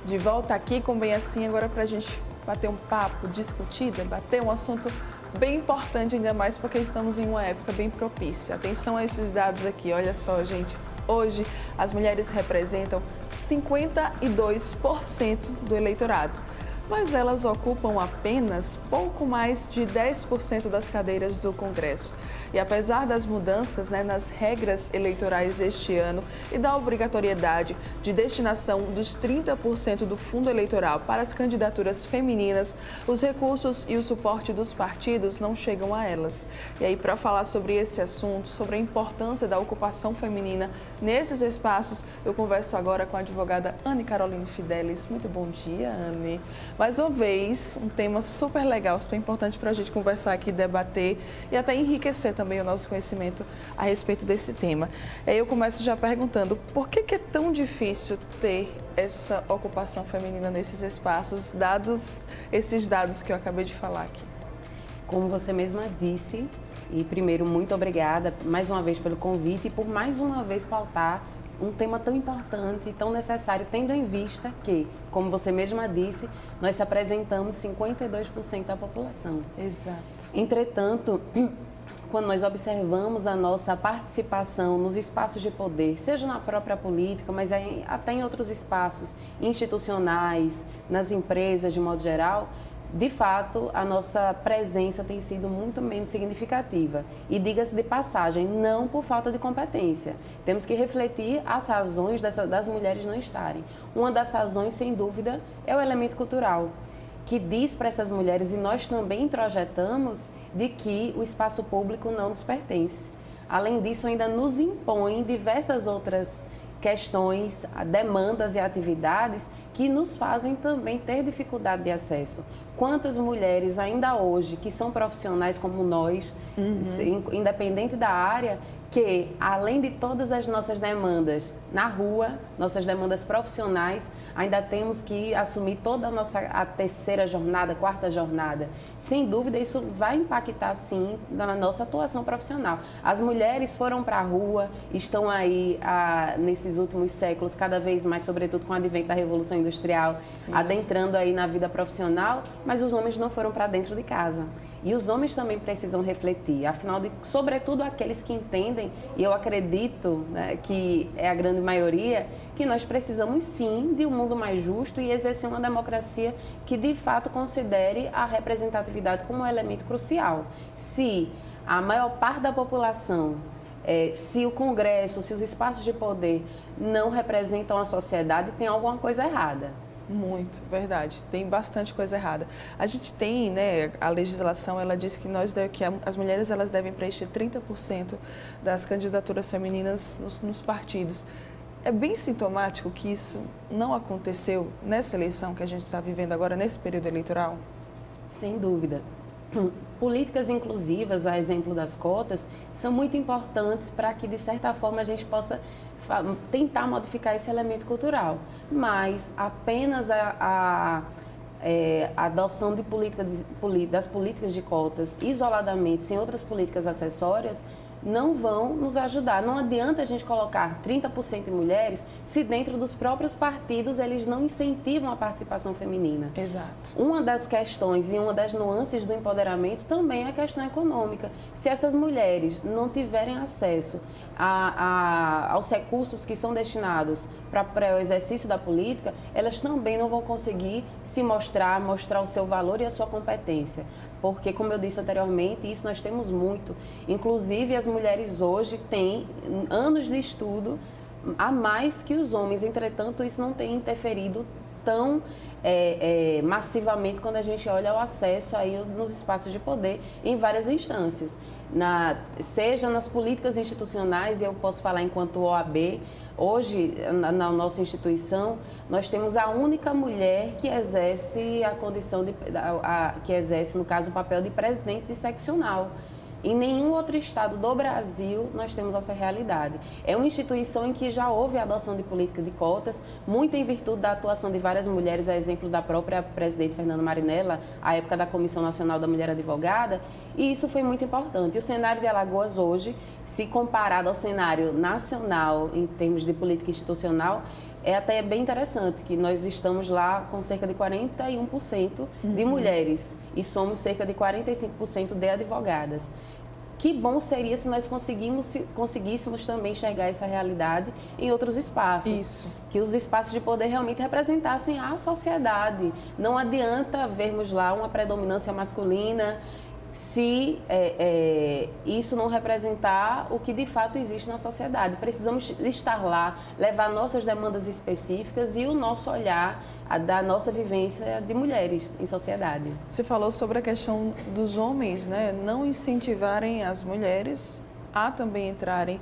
De volta aqui com Bem Assim, agora para a gente bater um papo, discutir, debater um assunto bem importante, ainda mais porque estamos em uma época bem propícia. Atenção a esses dados aqui, olha só, gente. Hoje, as mulheres representam 52% do eleitorado, mas elas ocupam apenas pouco mais de 10% das cadeiras do Congresso. E apesar das mudanças nas regras eleitorais este ano e da obrigatoriedade de destinação dos 30% do fundo eleitoral para as candidaturas femininas, os recursos e o suporte dos partidos não chegam a elas. E aí, para falar sobre esse assunto, sobre a importância da ocupação feminina nesses espaços, eu converso agora com a advogada Anne Caroline Fidelis. Muito bom dia, Anne. Mais uma vez, um tema super legal, super importante para a gente conversar aqui, debater e até enriquecer também o nosso conhecimento a respeito desse tema. Eu começo já perguntando, por que é tão difícil ter essa ocupação feminina nesses espaços, dados esses dados que eu acabei de falar aqui? Como você mesma disse, e primeiro, muito obrigada mais uma vez pelo convite e por mais uma vez pautar um tema tão importante e tão necessário, tendo em vista que, como você mesma disse, nós representamos 52% da população. Exato. Entretanto, quando nós observamos a nossa participação nos espaços de poder, seja na própria política, mas até em outros espaços institucionais, nas empresas de modo geral, de fato, a nossa presença tem sido muito menos significativa. E diga-se de passagem, não por falta de competência. Temos que refletir as razões das mulheres não estarem. Uma das razões, sem dúvida, é o elemento cultural, que diz para essas mulheres, e nós também introjetamos, de que o espaço público não nos pertence. Além disso, ainda nos impõe diversas outras questões, demandas e atividades que nos fazem também ter dificuldade de acesso. Quantas mulheres ainda hoje, que são profissionais como nós, independente da área, que além de todas as nossas demandas na rua, nossas demandas profissionais, ainda temos que assumir toda a terceira jornada, quarta jornada. Sem dúvida, isso vai impactar, sim, na nossa atuação profissional. As mulheres foram para a rua, estão aí, nesses últimos séculos, cada vez mais, sobretudo com o advento da Revolução Industrial, adentrando aí na vida profissional, mas os homens não foram para dentro de casa. E os homens também precisam refletir, afinal, sobretudo aqueles que entendem, e eu acredito, né, que é a grande maioria, que nós precisamos sim de um mundo mais justo e exercer uma democracia que de fato considere a representatividade como um elemento crucial. Se a maior parte da população, se o Congresso, se os espaços de poder não representam a sociedade, tem alguma coisa errada. Muito, verdade. Tem bastante coisa errada. A gente tem, a legislação, ela diz que as mulheres elas devem preencher 30% das candidaturas femininas nos partidos. É bem sintomático que isso não aconteceu nessa eleição que a gente está vivendo agora, nesse período eleitoral? Sem dúvida. Políticas inclusivas, a exemplo das cotas, são muito importantes para que, de certa forma, a gente possa tentar modificar esse elemento cultural, mas apenas a adoção das políticas de cotas isoladamente, sem outras políticas acessórias, não vão nos ajudar. Não adianta a gente colocar 30% de mulheres se dentro dos próprios partidos eles não incentivam a participação feminina. Exato. Uma das questões e uma das nuances do empoderamento também é a questão econômica. Se essas mulheres não tiverem acesso aos recursos que são destinados para o exercício da política, elas também não vão conseguir se mostrar o seu valor e a sua competência. Porque, como eu disse anteriormente, isso nós temos muito. Inclusive, as mulheres hoje têm anos de estudo a mais que os homens. Entretanto, isso não tem interferido tão massivamente quando a gente olha o acesso aí nos espaços de poder em várias instâncias. Seja nas políticas institucionais, e eu posso falar enquanto OAB, hoje, na nossa instituição, nós temos a única mulher que exerce a condição que exerce, no caso, o papel de presidente de seccional. Em nenhum outro estado do Brasil nós temos essa realidade. É uma instituição em que já houve a adoção de política de cotas, muito em virtude da atuação de várias mulheres, a exemplo da própria presidente Fernanda Marinella, à época da Comissão Nacional da Mulher Advogada, e isso foi muito importante. E o cenário de Alagoas hoje, se comparado ao cenário nacional em termos de política institucional, é até bem interessante, que nós estamos lá com cerca de 41% de mulheres e somos cerca de 45% de advogadas. Que bom seria se nós conseguíssemos também enxergar essa realidade em outros espaços. Isso. Que os espaços de poder realmente representassem a sociedade. Não adianta vermos lá uma predominância masculina se isso não representar o que de fato existe na sociedade. Precisamos estar lá, levar nossas demandas específicas e o nosso olhar da nossa vivência de mulheres em sociedade. Você falou sobre a questão dos homens, né, não incentivarem as mulheres a também entrarem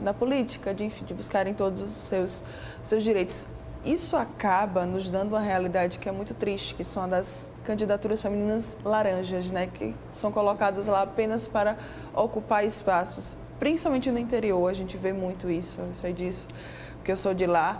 na política, de buscarem todos os seus direitos. Isso acaba nos dando uma realidade que é muito triste, que são das candidaturas femininas laranjas, né, que são colocadas lá apenas para ocupar espaços. Principalmente no interior, a gente vê muito isso, eu sei disso, porque eu sou de lá.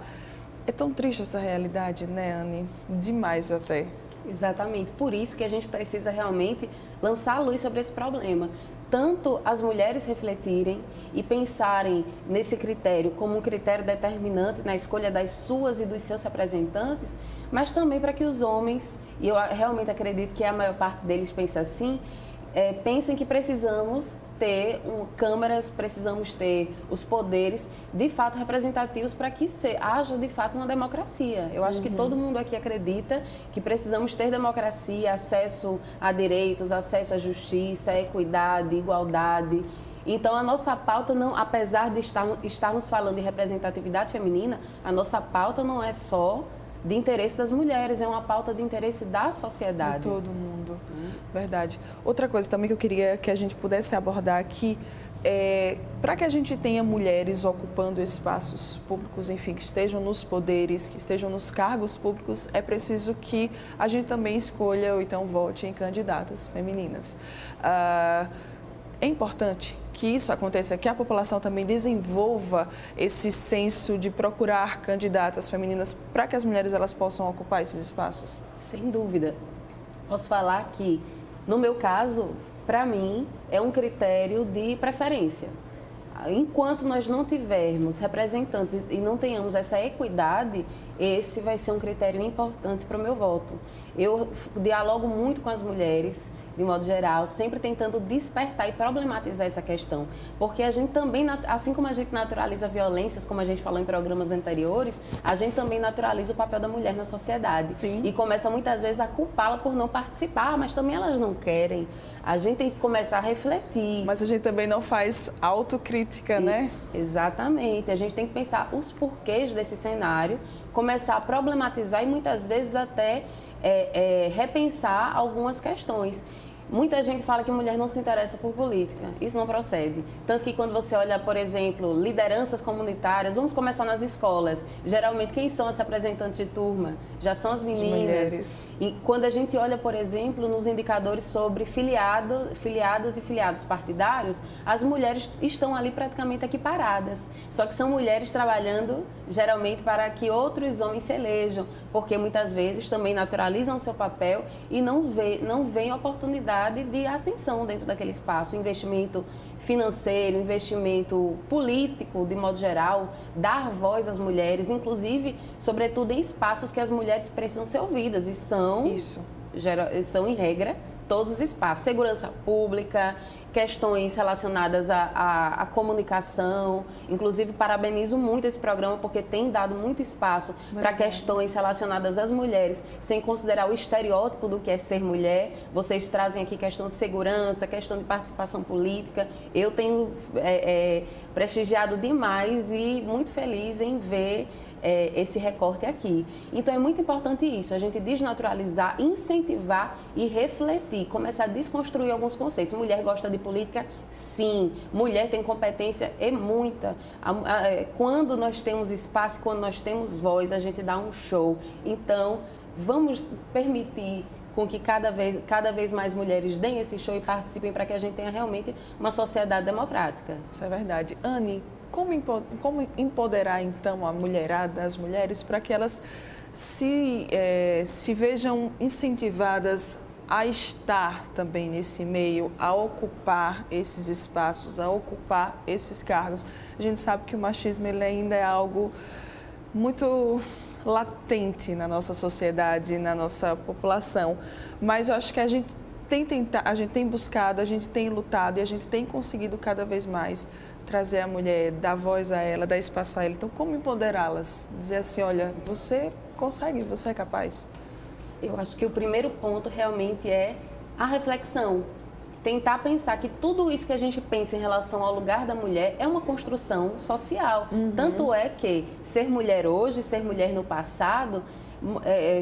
É tão triste essa realidade, né, Anne? Demais até. Exatamente. Por isso que a gente precisa realmente lançar a luz sobre esse problema. Tanto as mulheres refletirem e pensarem nesse critério como um critério determinante na escolha das suas e dos seus representantes, mas também para que os homens, e eu realmente acredito que a maior parte deles pensa assim, pensem que precisamos ter câmaras, precisamos ter os poderes de fato representativos para que haja de fato uma democracia. Eu acho que todo mundo aqui acredita que precisamos ter democracia, acesso a direitos, acesso à justiça, equidade, igualdade. Então a nossa pauta, não, apesar de estarmos falando de representatividade feminina, a nossa pauta não é só de interesse das mulheres, é uma pauta de interesse da sociedade. De todo mundo, verdade. Outra coisa também que eu queria que a gente pudesse abordar aqui é, para que a gente tenha mulheres ocupando espaços públicos, enfim, que estejam nos poderes, que estejam nos cargos públicos, é preciso que a gente também escolha ou então vote em candidatas femininas. É importante que isso aconteça, que a população também desenvolva esse senso de procurar candidatas femininas para que as mulheres elas possam ocupar esses espaços? Sem dúvida. Posso falar que, no meu caso, para mim, é um critério de preferência. Enquanto nós não tivermos representantes e não tenhamos essa equidade, esse vai ser um critério importante para o meu voto. Eu dialogo muito com as mulheres, de modo geral, sempre tentando despertar e problematizar essa questão. Porque a gente também, assim como a gente naturaliza violências, como a gente falou em programas anteriores, a gente também naturaliza o papel da mulher na sociedade. Sim. E começa muitas vezes a culpá-la por não participar, mas também elas não querem. A gente tem que começar a refletir. Mas a gente também não faz autocrítica, né? Exatamente. A gente tem que pensar os porquês desse cenário, começar a problematizar e muitas vezes até repensar algumas questões. Muita gente fala que mulher não se interessa por política. Isso não procede. Tanto que quando você olha, por exemplo, lideranças comunitárias, vamos começar nas escolas. Geralmente, quem são as representantes de turma? Já são as meninas. E quando a gente olha, por exemplo, nos indicadores sobre filiadas e filiados partidários, as mulheres estão ali praticamente equiparadas. Só que são mulheres trabalhando, geralmente, para que outros homens se elejam, porque muitas vezes também naturalizam o seu papel e não veem oportunidade de ascensão dentro daquele espaço, investimento financeiro, investimento político, de modo geral, dar voz às mulheres, inclusive, sobretudo em espaços que as mulheres precisam ser ouvidas, e são, em regra, todos os espaços, segurança pública, questões relacionadas à comunicação. Inclusive, parabenizo muito esse programa porque tem dado muito espaço para questões relacionadas às mulheres, sem considerar o estereótipo do que é ser mulher. Vocês trazem aqui questão de segurança, questão de participação política. Eu tenho prestigiado demais e muito feliz em ver esse recorte aqui. Então é muito importante isso, a gente desnaturalizar, incentivar e refletir, começar a desconstruir alguns conceitos. Mulher gosta de política? Sim. Mulher tem competência? É muita. Quando nós temos espaço, quando nós temos voz, a gente dá um show. Então, vamos permitir com que cada vez mais mulheres deem esse show e participem para que a gente tenha realmente uma sociedade democrática. Isso é verdade. Anne, como empoderar, então, a mulherada, as mulheres, para que elas se vejam incentivadas a estar também nesse meio, a ocupar esses espaços, a ocupar esses cargos? A gente sabe que o machismo ele ainda é algo muito latente na nossa sociedade, na nossa população, mas eu acho que a gente tem buscado, a gente tem lutado e a gente tem conseguido cada vez mais trazer a mulher, dar voz a ela, dar espaço a ela. Então, como empoderá-las? Dizer assim, olha, você consegue, você é capaz. Eu acho que o primeiro ponto realmente é a reflexão. Tentar pensar que tudo isso que a gente pensa em relação ao lugar da mulher é uma construção social. Tanto é que ser mulher hoje, ser mulher no passado,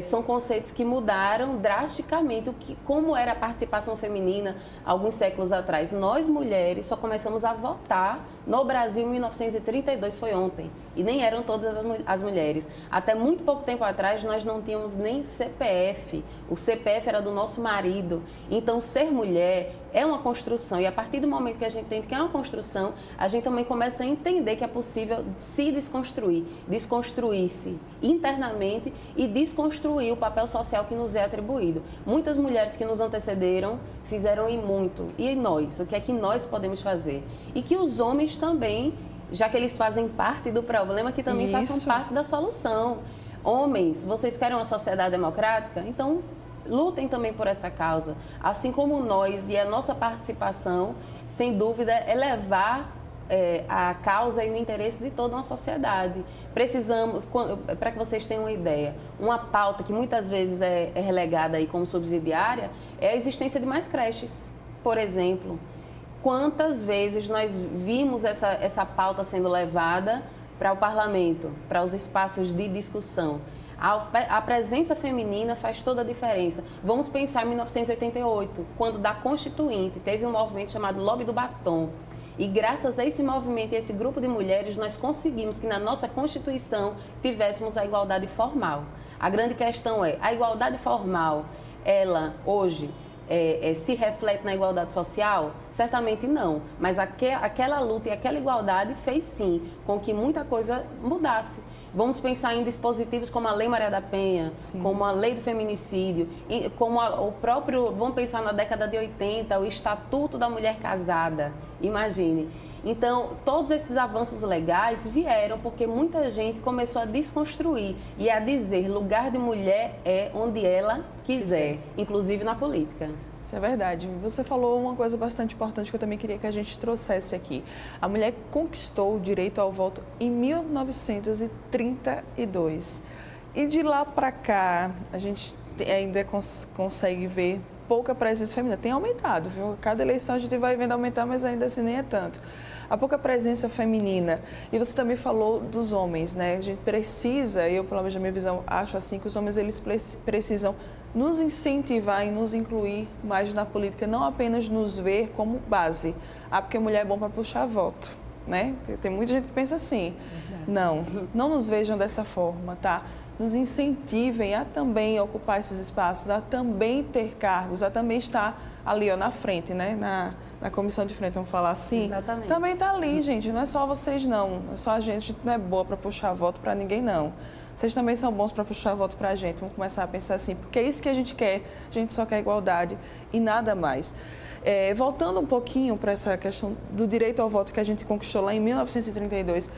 são conceitos que mudaram drasticamente como era a participação feminina alguns séculos atrás. Nós, mulheres, só começamos a votar no Brasil em 1932, foi ontem. E nem eram todas as mulheres. Até muito pouco tempo atrás, nós não tínhamos nem CPF. O CPF era do nosso marido. Então, ser mulher é uma construção. E a partir do momento que a gente entende que é uma construção, a gente também começa a entender que é possível se desconstruir. Desconstruir-se internamente e desconstruir o papel social que nos é atribuído. Muitas mulheres que nos antecederam fizeram e muito. E nós? O que é que nós podemos fazer? E que os homens também, já que eles fazem parte do problema, que também façam parte da solução. Homens, vocês querem uma sociedade democrática? Então, lutem também por essa causa. Assim como nós, e a nossa participação, sem dúvida, é levar a causa e o interesse de toda uma sociedade. Precisamos, para que vocês tenham uma ideia, uma pauta que muitas vezes é relegada aí como subsidiária, é a existência de mais creches, por exemplo. Quantas vezes nós vimos essa pauta sendo levada para o parlamento, para os espaços de discussão? A presença feminina faz toda a diferença. Vamos pensar em 1988, quando da Constituinte teve um movimento chamado Lobby do Batom. E graças a esse movimento e esse grupo de mulheres, nós conseguimos que na nossa Constituição tivéssemos a igualdade formal. A grande questão é, a igualdade formal, ela hoje se reflete na igualdade social? Certamente não, mas aquela luta e aquela igualdade fez sim com que muita coisa mudasse. Vamos pensar em dispositivos como a Lei Maria da Penha, sim, como a Lei do Feminicídio, como vamos pensar na década de 80, o Estatuto da Mulher Casada, imagine. Então, todos esses avanços legais vieram porque muita gente começou a desconstruir e a dizer lugar de mulher é onde ela quiser, inclusive na política. Isso é verdade. Você falou uma coisa bastante importante que eu também queria que a gente trouxesse aqui. A mulher conquistou o direito ao voto em 1932. E de lá para cá, a gente ainda consegue ver pouca presença feminina. Tem aumentado, viu? Cada eleição a gente vai vendo aumentar, mas ainda assim nem é tanto. A pouca presença feminina. E você também falou dos homens, né? A gente precisa, eu pelo menos na minha visão acho assim, que os homens eles precisam nos incentivar e nos incluir mais na política, não apenas nos ver como base. Ah, porque mulher é bom para puxar voto, né? Tem muita gente que pensa assim. Verdade. Não nos vejam dessa forma, tá? Nos incentivem a também ocupar esses espaços, a também ter cargos, a também estar ali ó, na frente, né? Na comissão de frente, vamos falar assim. Exatamente. Também está ali, gente, não é só vocês não é só a gente não é boa para puxar voto para ninguém não. Vocês também são bons para puxar voto para a gente. Vamos começar a pensar assim, porque é isso que a gente quer. A gente só quer igualdade e nada mais. Voltando um pouquinho para essa questão do direito ao voto que a gente conquistou lá em 1932,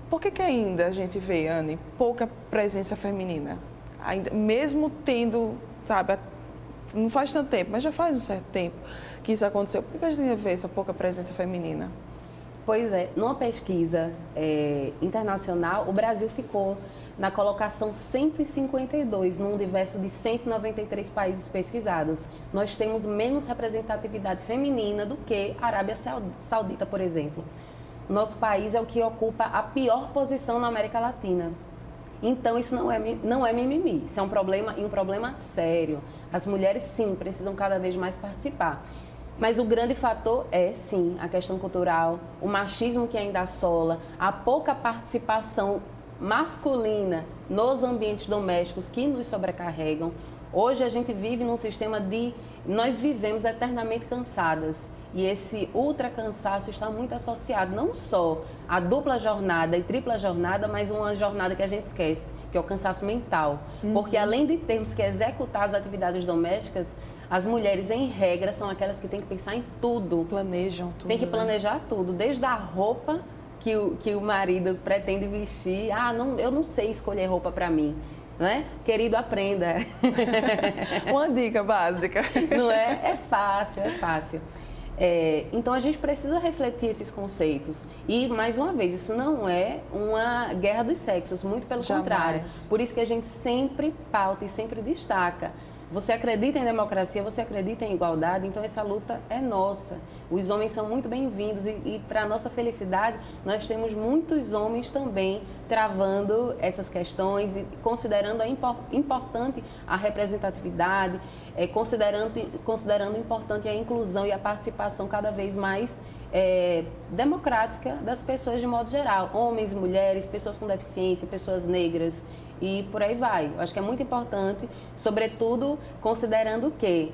por que ainda a gente vê, Anne, pouca presença feminina? Ainda, mesmo tendo, sabe, não faz tanto tempo, mas já faz um certo tempo que isso aconteceu. Por que a gente ainda vê essa pouca presença feminina? Pois é, numa pesquisa internacional, o Brasil ficou na colocação 152 no universo de 193 países pesquisados. Nós temos menos representatividade feminina do que a Arábia Saudita, por exemplo. Nosso país é o que ocupa a pior posição na América Latina. Então, isso não é mimimi, isso é um problema, e um problema sério. As mulheres, sim, precisam cada vez mais participar. Mas o grande fator é, sim, a questão cultural, o machismo que ainda assola, a pouca participação masculina nos ambientes domésticos que nos sobrecarregam. Hoje a gente vive num sistema de... Nós vivemos eternamente cansadas. E esse ultra cansaço está muito associado não só à dupla jornada e tripla jornada, mas uma jornada que a gente esquece, que é o cansaço mental. Porque além de termos que executar as atividades domésticas, as mulheres, em regra, são aquelas que têm que pensar em tudo. Planejam tudo. Tem que planejar tudo, desde a roupa que o marido pretende vestir. Ah, não, eu não sei escolher roupa para mim. Não é? Querido, aprenda. Uma dica básica. Não é? É fácil, é fácil. Então a gente precisa refletir esses conceitos. E, mais uma vez, isso não é uma guerra dos sexos, muito pelo contrário. Por isso que a gente sempre pauta e sempre destaca. Você acredita em democracia, você acredita em igualdade, então essa luta é nossa. Os homens são muito bem-vindos e para nossa felicidade, nós temos muitos homens também travando essas questões e considerando importante a representatividade, considerando importante a inclusão e a participação cada vez mais democrática das pessoas de modo geral. Homens, mulheres, pessoas com deficiência, pessoas negras. E por aí vai. Eu acho que é muito importante, sobretudo considerando que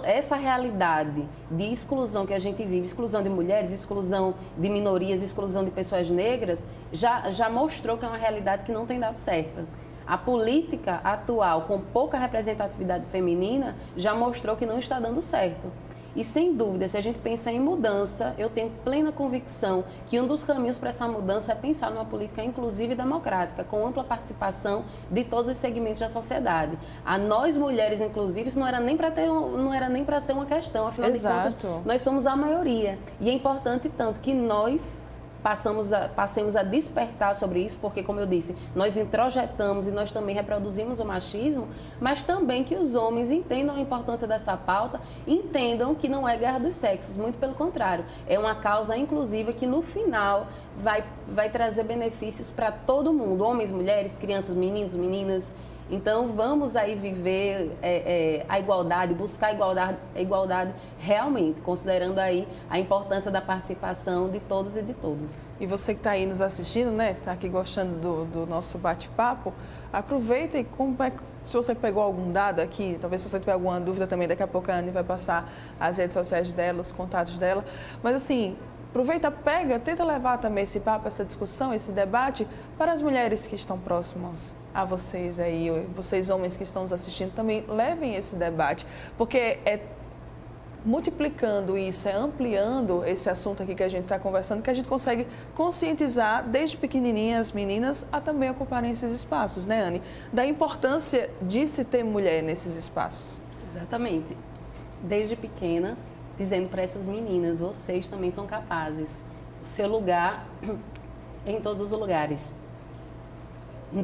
essa realidade de exclusão que a gente vive, exclusão de mulheres, exclusão de minorias, exclusão de pessoas negras, já mostrou que é uma realidade que não tem dado certo. A política atual, com pouca representatividade feminina, já mostrou que não está dando certo. E, sem dúvida, se a gente pensar em mudança, eu tenho plena convicção que um dos caminhos para essa mudança é pensar numa política inclusiva e democrática, com ampla participação de todos os segmentos da sociedade. A nós, mulheres, inclusive, isso não era nem para ser uma questão, afinal de contas, nós somos a maioria. E é importante tanto que nós passemos a despertar sobre isso, porque, como eu disse, nós introjetamos e nós também reproduzimos o machismo, mas também que os homens entendam a importância dessa pauta, entendam que não é guerra dos sexos, muito pelo contrário, é uma causa inclusiva que no final vai trazer benefícios para todo mundo, homens, mulheres, crianças, meninos, meninas. Então, vamos aí viver a igualdade, buscar a igualdade realmente, considerando aí a importância da participação de todos e de todos. E você que está aí nos assistindo, né, está aqui gostando do nosso bate-papo, aproveita e se você pegou algum dado aqui, talvez se você tiver alguma dúvida também, daqui a pouco a Anne vai passar as redes sociais dela, os contatos dela, mas assim... Aproveita, tenta levar também esse papo, essa discussão, esse debate para as mulheres que estão próximas a vocês aí, vocês homens que estão nos assistindo também, levem esse debate, porque é multiplicando isso, é ampliando esse assunto aqui que a gente está conversando, que a gente consegue conscientizar desde pequenininhas as meninas a também ocuparem esses espaços, né, Anne? Da importância de se ter mulher nesses espaços. Exatamente. Desde pequena, dizendo para essas meninas, vocês também são capazes. O seu lugar em todos os lugares.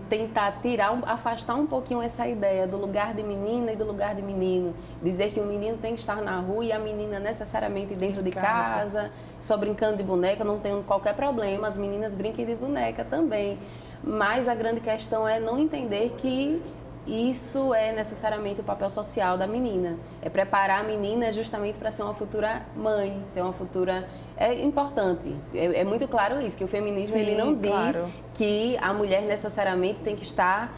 Tentar afastar um pouquinho essa ideia do lugar de menina e do lugar de menino. Dizer que o menino tem que estar na rua e a menina necessariamente dentro de casa, só brincando de boneca, não tem qualquer problema. As meninas brinquem de boneca também. Mas a grande questão é não entender que isso é necessariamente o papel social da menina. É preparar a menina justamente para ser uma futura mãe, ser uma futura... É importante, é muito claro isso, que o feminismo ele não diz que a mulher necessariamente tem que estar...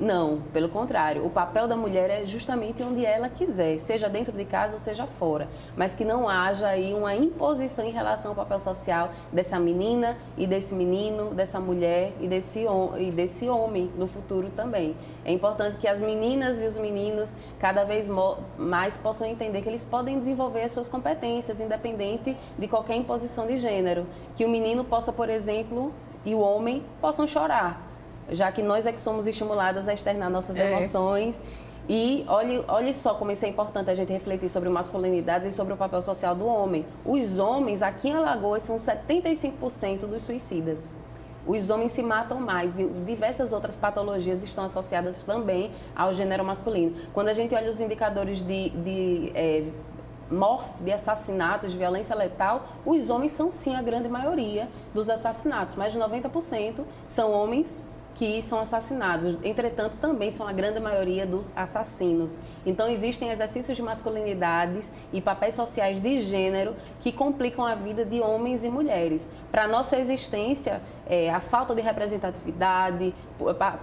não, pelo contrário, o papel da mulher é justamente onde ela quiser, seja dentro de casa ou seja fora, mas que não haja aí uma imposição em relação ao papel social dessa menina e desse menino, dessa mulher e desse homem no futuro também. É importante que as meninas e os meninos cada vez mais possam entender que eles podem desenvolver as suas competências, independente de qualquer imposição de gênero. Que o menino possa, por exemplo, e o homem possam chorar, já que nós é que somos estimuladas a externar nossas emoções. E olhe só como isso é importante a gente refletir sobre masculinidades e sobre o papel social do homem. Os homens, aqui em Alagoas, são 75% dos suicidas. Os homens se matam mais e diversas outras patologias estão associadas também ao gênero masculino. Quando a gente olha os indicadores de morte, de assassinatos, de violência letal, os homens são sim a grande maioria dos assassinatos. Mais de 90% são homens que são assassinados. Entretanto, também são a grande maioria dos assassinos. Então, existem exercícios de masculinidades e papéis sociais de gênero que complicam a vida de homens e mulheres. Para a nossa existência, a falta de representatividade,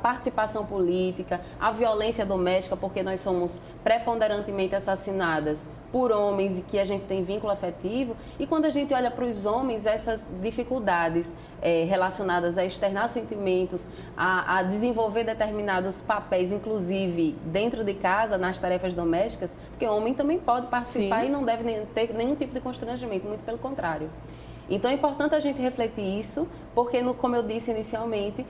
participação política, a violência doméstica, porque nós somos preponderantemente assassinadas por homens e que a gente tem vínculo afetivo. E quando a gente olha para os homens, essas dificuldades relacionadas a externar sentimentos, a desenvolver determinados papéis, inclusive dentro de casa, nas tarefas domésticas, porque o homem também pode participar. Sim. E não deve ter nenhum tipo de constrangimento, muito pelo contrário. Então, é importante a gente refletir isso, porque, como eu disse inicialmente,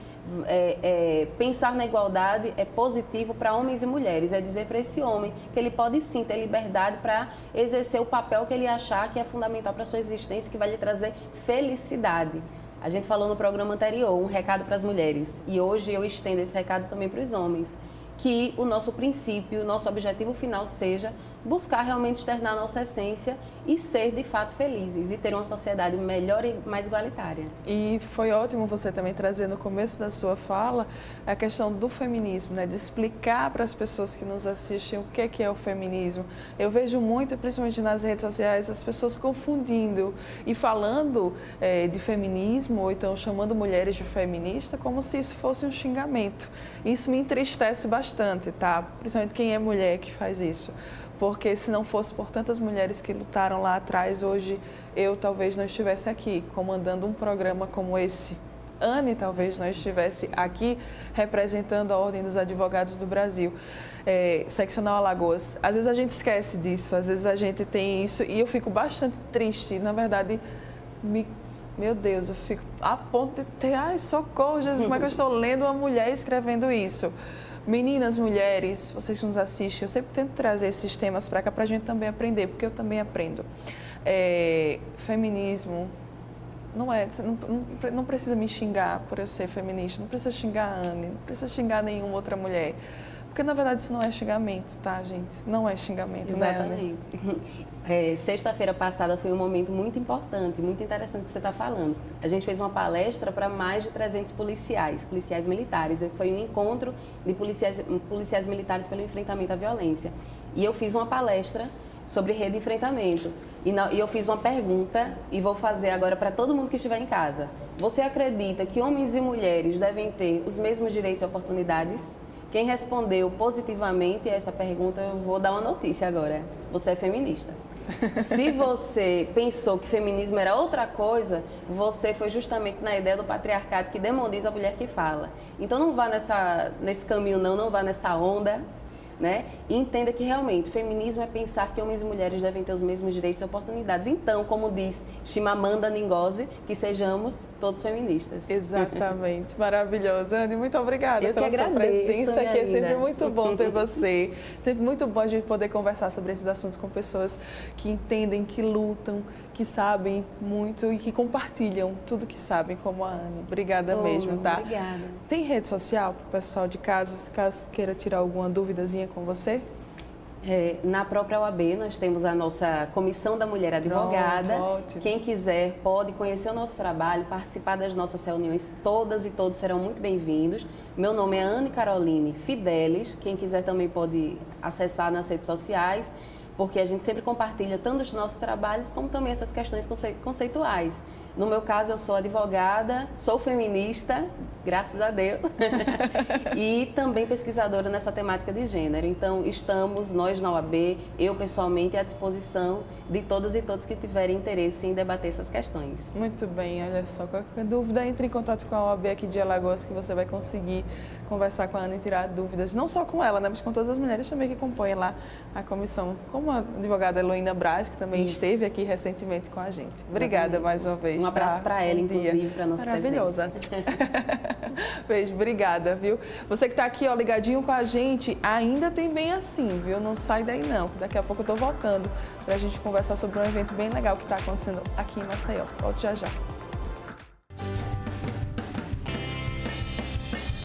pensar na igualdade é positivo para homens e mulheres. É dizer para esse homem que ele pode sim ter liberdade para exercer o papel que ele achar que é fundamental para a sua existência, que vai lhe trazer felicidade. A gente falou no programa anterior, um recado para as mulheres. E hoje eu estendo esse recado também para os homens. Que o nosso princípio, o nosso objetivo final seja buscar realmente externar a nossa essência e ser de fato felizes e ter uma sociedade melhor e mais igualitária. E foi ótimo você também trazer no começo da sua fala a questão do feminismo, né? De explicar para as pessoas que nos assistem o que é o feminismo. Eu vejo muito, principalmente nas redes sociais, as pessoas confundindo e falando de feminismo, ou então chamando mulheres de feminista, como se isso fosse um xingamento. Isso me entristece bastante, tá? Principalmente quem é mulher que faz isso. Porque se não fosse por tantas mulheres que lutaram lá atrás, hoje eu talvez não estivesse aqui comandando um programa como esse. Anne talvez não estivesse aqui representando a Ordem dos Advogados do Brasil, seccional Alagoas. Às vezes a gente esquece disso, às vezes a gente tem isso e eu fico bastante triste. Na verdade, meu Deus, eu fico a ponto de ter, ai, socorro, Jesus, como é que eu estou lendo uma mulher escrevendo isso? Meninas, mulheres, vocês que nos assistem, eu sempre tento trazer esses temas para cá para a gente também aprender, porque eu também aprendo. Feminismo não precisa me xingar por eu ser feminista, não precisa xingar a Anne, não precisa xingar nenhuma outra mulher. Porque, na verdade, isso não é xingamento, tá, gente? Não é xingamento, exatamente, né, Anne? Sexta-feira passada foi um momento muito importante, muito interessante que você está falando. A gente fez uma palestra para mais de 300 policiais militares. Foi um encontro de policiais militares pelo enfrentamento à violência. E eu fiz uma palestra sobre rede de enfrentamento. E eu fiz uma pergunta e vou fazer agora para todo mundo que estiver em casa. Você acredita que homens e mulheres devem ter os mesmos direitos e oportunidades? Quem respondeu positivamente a essa pergunta, eu vou dar uma notícia agora. Você é feminista. Se você pensou que feminismo era outra coisa, você foi justamente na ideia do patriarcado que demoniza a mulher que fala. Então não vá nesse caminho não vá nessa onda, né? E entenda que realmente feminismo é pensar que homens e mulheres devem ter os mesmos direitos e oportunidades. Então, como diz Chimamanda Ngozi, que sejamos todos feministas. Exatamente, maravilhoso. Anne, muito obrigada pela sua presença aqui. É sempre muito bom ter você. sempre muito bom a gente poder conversar sobre esses assuntos com pessoas que entendem, que lutam, que sabem muito e que compartilham tudo que sabem, como a Anne. Obrigada mesmo, tá? Obrigada. Tem rede social para o pessoal de casa, caso queira tirar alguma duvidazinha com você? Na própria OAB, nós temos a nossa Comissão da Mulher Advogada. Pronto, quem quiser pode conhecer o nosso trabalho, participar das nossas reuniões. Todas e todos serão muito bem-vindos. Meu nome é Anne Caroline Fidelis. Quem quiser também pode acessar nas redes sociais, porque a gente sempre compartilha tanto os nossos trabalhos como também essas questões conceituais. No meu caso, eu sou advogada, sou feminista, graças a Deus, e também pesquisadora nessa temática de gênero. Então, estamos, nós na OAB, eu pessoalmente, à disposição de todas e todos que tiverem interesse em debater essas questões. Muito bem, olha só, qualquer dúvida, entre em contato com a OAB aqui de Alagoas, que você vai conseguir conversar com a Anne e tirar dúvidas, não só com ela, né, mas com todas as mulheres também que compõem lá a comissão, como a advogada Heloína Braz, que também esteve aqui recentemente com a gente. Obrigada mais uma vez. Um abraço para ela, inclusive, para a nossa maravilhosa. Beijo, obrigada, viu? Você que está aqui, ó, ligadinho com a gente, ainda tem Bem Assim, viu? Não sai daí não, daqui a pouco eu estou voltando para a gente conversar sobre um evento bem legal que está acontecendo aqui em Maceió. Volto já já.